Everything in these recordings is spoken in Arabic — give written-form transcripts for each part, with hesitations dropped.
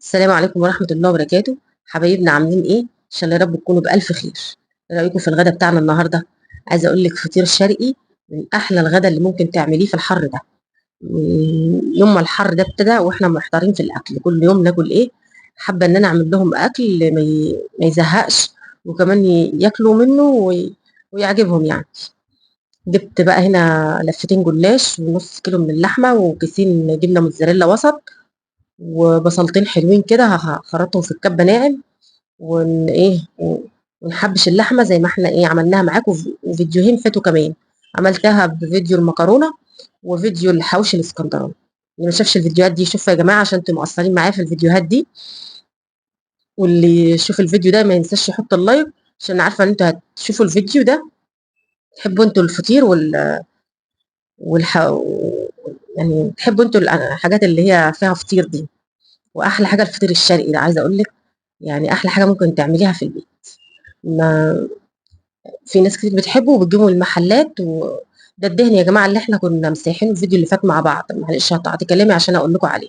السلام عليكم ورحمة الله وبركاته. حبايبنا عاملين ايه؟ ان شاء الله يا رب تكونوا بألف خير. ايه رأيكم في الغدا بتاعنا النهارده؟ عايزة اقول لك فطير شرقي من احلى الغدا اللي ممكن تعمليه في الحر ده. يوم ما الحر ده ابتدى واحنا محتارين في الاكل كل يوم ناكل ايه، حابة ان انا اعمل لهم اكل ما يزهقش، وكمان ياكلوا منه ويعجبهم يعني. جبت بقى هنا لفتين جلاش ونص كيلو من اللحمة وكيسين جبنة موتزاريلا وسط، وبصلتين حلوين كده هخرطهم في الكبة ناعم، ون ايه ونحبش اللحمه زي ما احنا ايه عملناها معاكم. وفيديوهين فاتوا كمان عملتها بفيديو المكرونه وفيديو الحوش الاسكندراني. اللي ما شافش الفيديوهات دي يشوفها يا جماعه عشان انتوا مقصرين معايا في الفيديوهات دي. واللي يشوف الفيديو ده ما ينساش يحط اللايك، عشان عارفه ان انتوا هتشوفوا الفيديو ده تحبوا انتوا الفطير والح... يعني تحبوا انتوا الحاجات اللي هي فيها فطير دي. واحلى حاجه الفطير الشرقي ده، عايزه اقول لك يعني احلى حاجه ممكن تعمليها في البيت. ما في ناس كتير بتحبه وبتجيبه من المحلات ده الدهن يا جماعه اللي احنا كنا مسيحينه الفيديو اللي فات مع بعض. معلش هقطعت كلامي عشان اقول لكم عليه.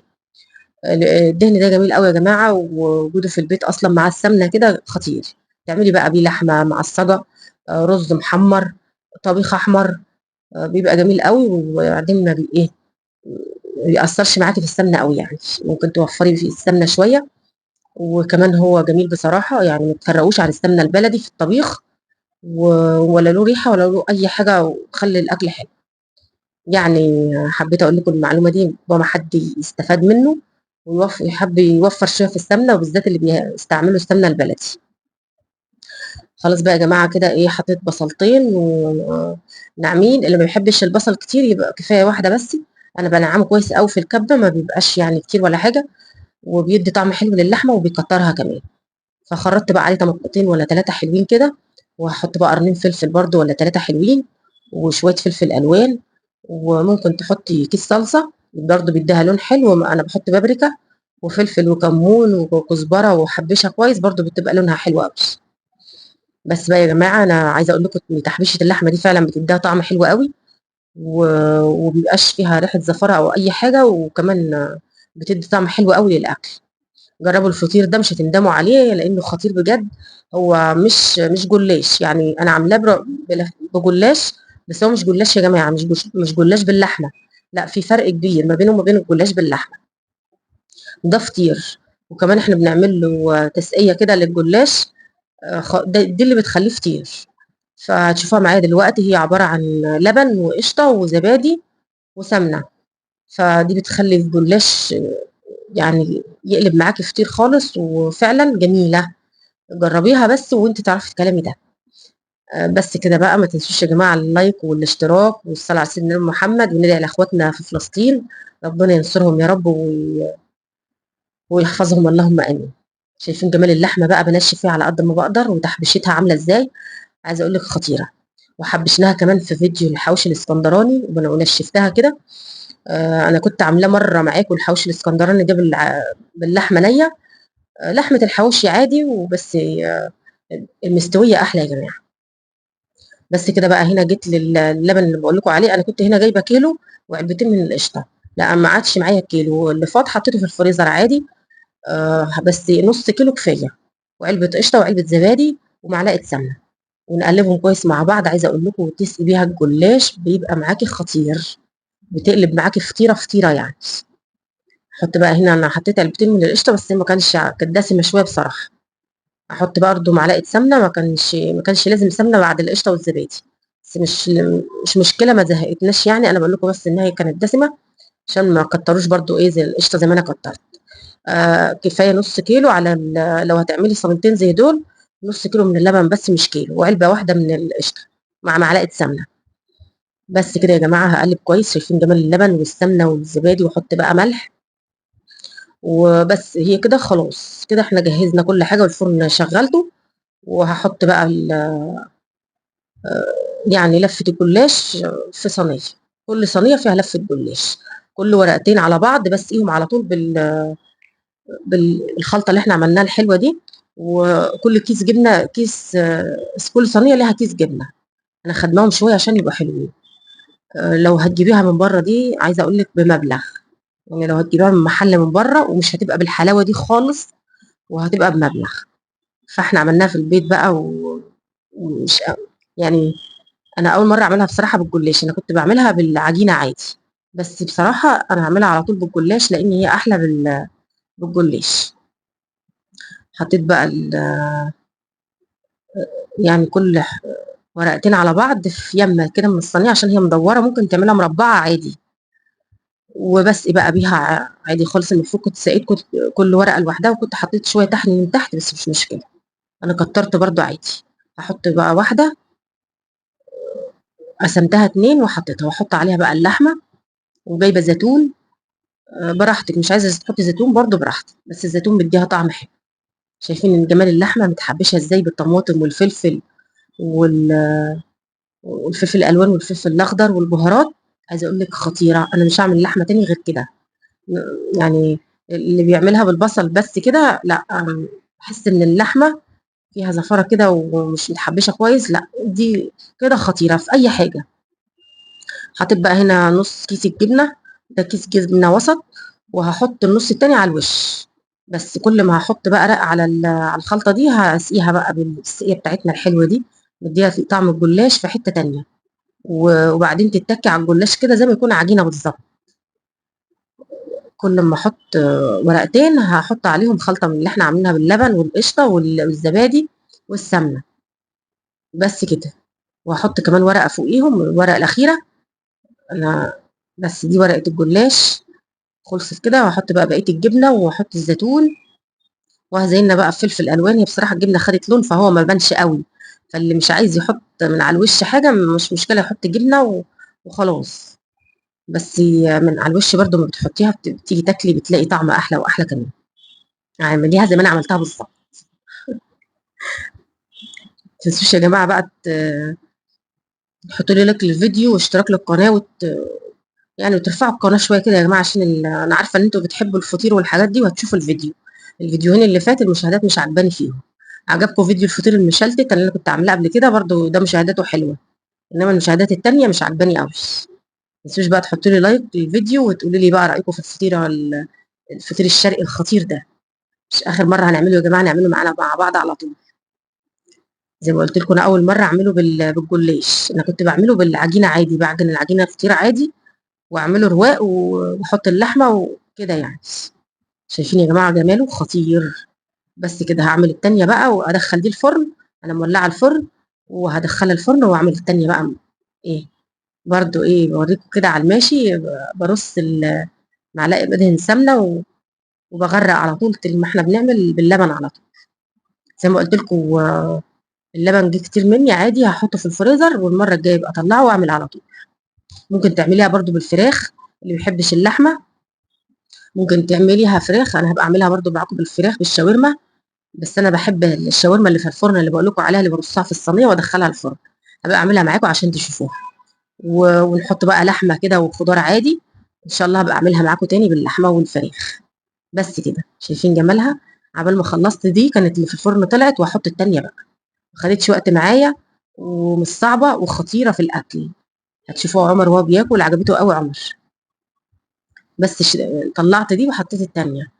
الدهن ده جميل قوي يا جماعه، ووجوده في البيت اصلا مع السمنه كده خطير. تعملي بقى بيه لحمه معصجه، رز محمر، طبيخ احمر، بيبقى جميل قوي. وبعدين ما بي ايه ما بيأثرش معاكي في السمنه قوي يعني، ممكن توفري في السمنه شويه. وكمان هو جميل بصراحه يعني، ما تفرقوش عن السمنه البلدي في الطبيخ، ولا له ريحه ولا له اي حاجه، وخلي الاكل حلو يعني. حبيت اقول لكم المعلومه دي ما حد يستفاد منه ويحب يوفر شويه في السمنه، وبالذات اللي بيستعملوا السمنه البلدي. خلاص بقى يا جماعه كده ايه، حطيت بصلتين وناعمين. اللي ما بيحبش البصل كتير يبقى كفايه واحده بس. انا بنعمه كويس قوي في الكبه، ما بيبقاش يعني كتير ولا حاجه، وبيدي طعم حلو للحمه وبيكترها كمان. فخرطت بقى عليه طماطمتين ولا ثلاثه حلوين كده، وهحط بقى قرنين فلفل برده ولا ثلاثه حلوين، وشويه فلفل الوان، وممكن تحطي كيس صلصه برده بيديها لون حلو. انا بحط بابريكا وفلفل وكمون وكزبره وحبشها كويس برده بتبقى لونها حلو قوي. بس بقى يا جماعه انا عايزه اقول لكم ان تحبيشه اللحمه دي فعلا بتديها طعم حلو قوي، ومبيبقاش فيها ريحه زفره او اي حاجه، وكمان بتدي طعم حلو قوي للاكل. جربوا الفطير ده مش هتندموا عليه لانه خطير بجد. هو مش جلاش يعني، انا عاملاه بجلاش، بس هو مش جلاش يا جماعه، مش جلاش باللحمه. لا، في فرق كبير ما بينه وما بين الجلاش باللحمه. ده فطير، وكمان احنا بنعمل له تسقيه كده للجلاش. دي اللي بتخليه فطير. فهتشوفوها معايا دلوقتي، هي عباره عن لبن وقشطه وزبادي وسمنه. فدي بتخلي الجلاش يعني يقلب معاكي فطير خالص، وفعلا جميله. جربيها بس وانت تعرفي الكلام ده. بس كده بقى، ما تنسوش يا جماعه اللايك والاشتراك والصلاه على سيدنا محمد، وندعي لاخواتنا في فلسطين ربنا ينصرهم يا رب ويحفظهم اللهم امين. شايفين جمال اللحمه بقى، بنشف فيها على قد ما بقدر، وتحبيشتها عامله ازاي. عايزه اقول لك خطيره. وحبشناها كمان في فيديو الحوش الاسكندراني ونشفتها كده. انا كنت عاملاه مره معاكم الحوش الاسكندراني ده باللحمه نيه. لحمه الحواوشي عادي وبس، المستويه احلى يا جماعه. بس كده بقى، هنا جيت للبن اللي بقول لكم عليه. انا كنت هنا جايبه كيلو وعلبتين من القشطه. لا، ما عادش معايا الكيلو اللي فاض، حطيته في الفريزر عادي. بس نص كيلو كفايه، وعلبه قشطه وعلبه زبادي ومعلقه سمنه، ونقلبهم كويس مع بعض. عايزه اقول لكم وتسقي بيها الجلاش بيبقى معاكي خطير، بتقلب معاكي فطيره فطيره يعني. حط بقى هنا، انا حطيت علبتين من القشطه بس كانت دسمه شويه بصراحه. احط برضو معلقه سمنه، ما كانش لازم سمنه بعد القشطه والزبادي. بس مش مشكله، ما زهقتناش يعني. انا بقول لكم بس ان هي كانت دسمه، عشان ما كتروش برضو ايه زي القشطه زي ما انا كترت. كفايه نص كيلو على لو هتعملي صينيتين زي دول. نص كيلو من اللبن بس مش كيلو، وعلبه واحده من القشطه مع معلقه سمنه. بس كده يا جماعه، هقلب كويس. شايفين جمال اللبن والسمنه والزبادي، واحط بقى ملح وبس. هي كده خلاص، كده احنا جهزنا كل حاجه والفرن شغلته. وهحط بقى يعني لفة الجلاش في صينية. كل صينية فيها لفة جلاش، كل ورقتين على بعض بسقيهم على طول بالخلطة اللي احنا عملناها الحلوة دي. وكل كيس جبنة، كل صينية ليها كيس جبنة. انا خدناهم شوية عشان يبقوا حلوين. لو هتجيبيها من بره دي عايزة اقول لك بمبلغ. يعني لو هتجيبيها من محل من بره ومش هتبقى بالحلاوه دي خالص، وهتبقى بمبلغ. فاحنا عملناها في البيت بقى ومش يعني انا اول مره اعملها بصراحه بالجلاش. انا كنت بعملها بالعجينه عادي، بس بصراحه انا هعملها على طول بالجلاش لان هي احلى بالجلاش. حطيت بقى يعني كل ورقتين على بعض في يمه كده من الصينيه، عشان هي مدوره ممكن تعملها مربعه عادي، وبس بقى بيها عادي خالص. المفروض كنت سقيت كل ورقه لوحدها، وكنت حطيت شويه تحت من تحت، بس مش مشكله، انا كترت برضو عادي. هحط بقى واحده، قسمتها اتنين وحطيتها، واحط عليها بقى اللحمه، وجايبه زيتون. براحتك، مش عايزه تحطي زيتون برضو براحتك، بس الزيتون بيديها طعم حلو. شايفين ان جمال اللحمه متحبشه ازاي بالطماطم والفلفل والفلفل الالوان والفلفل الاخضر والبهارات. عايزه اقول لك خطيره، انا مش هعمل لحمه تاني غير كده. يعني اللي بيعملها بالبصل بس كده لا، بحس ان اللحمه فيها زفاره كده ومش متحبشه كويس. لا دي كده خطيره في اي حاجه. حطيت بقى هنا نص كيس الجبنه، ده كيس جبنه وسط، وهحط النص التاني على الوش. بس كل ما هحط بقى رق على على الخلطه دي، هسقيها بقى بالسقيه بتاعتنا الحلوه دي، مديها طعم الجلاش في حته تانيه. وبعدين تتكي على الجلاش كده زي ما يكون عجينه بالظبط. كل ما احط ورقتين هحط عليهم خلطه من اللي احنا عاملينها باللبن والقشطه والزبادي والسمنه، بس كده. واحط كمان ورقه فوقيهم، الورقه الاخيره. انا بس دي ورقه الجلاش خلصت كده. واحط بقى بقيه الجبنه، واحط الزيتون، وهزيننا بقى بفلفل الوان. هي بصراحه الجبنه خدت لون فهو ما بانش قوي، فاللي مش عايز يحط من على الوش حاجه مش مشكله، يحط جبنه وخلاص. بس من على الوش برضو ما بتحطيها بتيجي تاكلي بتلاقي طعم احلى واحلى كمان. اعمليها زي ما انا عملتها بالظبط. ما تنسوش يا جماعه بقى تحطوا لي لايك للفيديو واشتراك للقناه يعني وترفعوا القناه شويه كده يا جماعه، عشان انا عارفه ان انتوا بتحبوا الفطير والحاجات دي، وهتشوفوا الفيديوهين اللي فات المشاهدات مش عجباني فيهم. عجبكم فيديو الفطير المشلتت اللي انا كنت عاملاه قبل كده برضو، ده مشاهداته حلوه، انما المشاهدات التانيه مش عجباني قوي. ما تنسوش بقى تحطوا لي لايك للفيديو وتقولوا لي بقى رايكم في الفطير الشرقي الخطير ده. مش اخر مره هنعمله يا جماعه، نعمله معانا مع بعض على طول. زي ما قلت لكم انا اول مره اعمله بالجلاش. انا كنت بعمله بالعجينه عادي، بعجن العجينه الفطيره عادي، واعمله رواق واحط اللحمه وكده يعني. شايفين يا جماعه جماله خطير. بس كده هعمل التانية بقى وادخل دي الفرن. انا مولعه الفرن وهدخلها الفرن واعمل التانية بقى. ايه برضو ايه بوريكم كده على الماشي، برص معلقه بدهن سمنه وبغرق على طول زي ما احنا بنعمل باللبن على طول. زي ما قلت لكم اللبن جه كتير مني عادي، هحطه في الفريزر والمره الجايه ابقى اطلعه واعمل على طول. ممكن تعمليها برضو بالفراخ، اللي بيحبش اللحمه ممكن تعمليها فراخ. انا هبقى اعملها برضو معاكم بالفراخ بالشاورما، بس انا بحب الشاورما اللي في الفرن اللي بقول لكم عليها، اللي برصها في الصينيه وادخلها الفرن. هبقى اعملها معاكم عشان تشوفوها. ونحط بقى لحمه كده وخضار عادي. ان شاء الله هبقى اعملها معاكم تاني باللحمه والفراخ. بس كده شايفين جمالها. عبال ما خلصت دي كانت اللي في الفرن طلعت، واحط التانيه بقى. ما خدتش وقت معايا، ومش صعبه وخطيره في الاكل. هتشوفوا عمر وهو بياكل عجبته قوي عمر. بس طلعت دي وحطيت التانيه.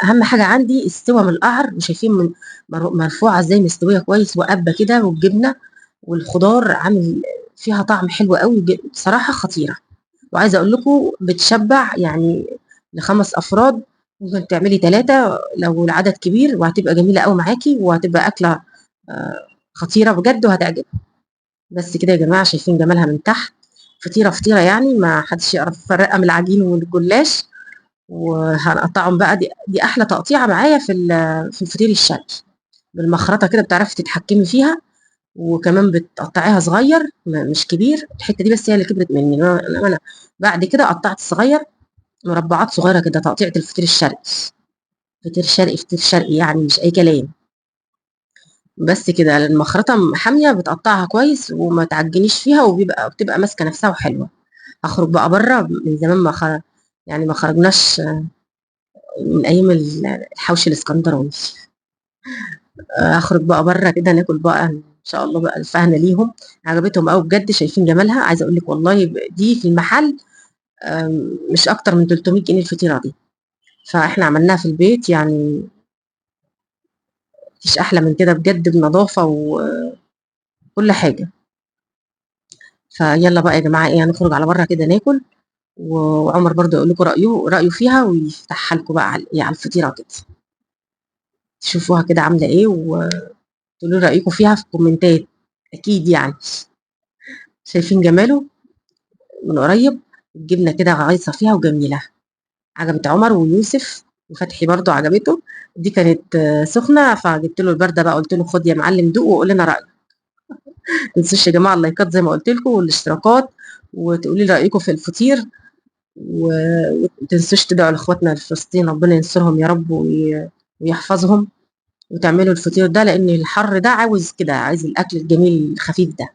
اهم حاجه عندي استوى من القعر، وشايفين من مرفوعه ازاي مستويه كويس وقبه كده، والجبنه والخضار عامل فيها طعم حلو قوي بصراحه خطيره. وعايزه اقول لكم بتشبع يعني لخمس افراد، ممكن تعملي ثلاثه لو العدد كبير، وهتبقى جميله قوي معاكي، وهتبقى اكله خطيره بجد وهتعجبك. بس كده يا جماعه شايفين جمالها من تحت. فطيره فطيره يعني ما حدش يعرف يفرقها من العجين والجلاش. وهنقطعهم بقى، دي احلى تقطيعه معايا في الفطير الشرقي. بالمخرطه كده بتعرفي تتحكمي فيها، وكمان بتقطعيها صغير مش كبير. الحته دي بس هي اللي كبرت مني. انا بعد كده قطعت صغير، مربعات صغيره كده، تقطيعه الفطير الشرقي. فطير شرقي فطير شرقي يعني مش اي كلام. بس كده المخرطه حاميه بتقطعها كويس وما تعجنيش فيها، بتبقى ماسكه نفسها وحلوه. هخرج بقى بره من زمان، يعني ما خرجناش من ايام الحوش الاسكندراني. اخرج بقى بره كده ناكل بقى ان شاء الله بقى الفهنه ليهم. عجبتهم قوي بجد، شايفين جمالها. عايزه اقول لك والله دي في المحل مش أكتر من 300 جنيه الفطيرة دي، فإحنا عملناها في البيت يعني ما فيش أحلى من كده بجد بنضافة وكل حاجة. فيالّا بقى يا جماعة إيه، هنخرج على برّه كده ناكل، وعمر برضه يقول لكم رأيه فيها ويفتحها لكم بقى على إيه، على الفطيرة كده، تشوفوها كده عاملة إيه وتقولوا لي رأيكم فيها في الكومنتات أكيد يعني. شايفين جماله من قريب، الجبنة كده غايصة فيها وجميلة، عجبت عمر ويوسف وفتحي برضه عجبته، دي كانت سخنة فجبت له الباردة بقى قُلت له خُد يا معلم دوق وقُل لنا رأيك. ما تنسوش يا جماعة اللايكات زي ما قُلت لكم والاشتراكات، وتقولوا لي رأيكم في الفطير، وما تنسوش تدعوا لاخواتنا في فلسطين ربنا ينصرهم يا رب ويحفظهم، وتعملوا الفطير ده لأن الحر ده عاوز كده، عايز الأكل الجميل الخفيف ده.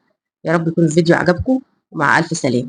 يا رب يكون الفيديو عجبكم ومع ألف سلامة.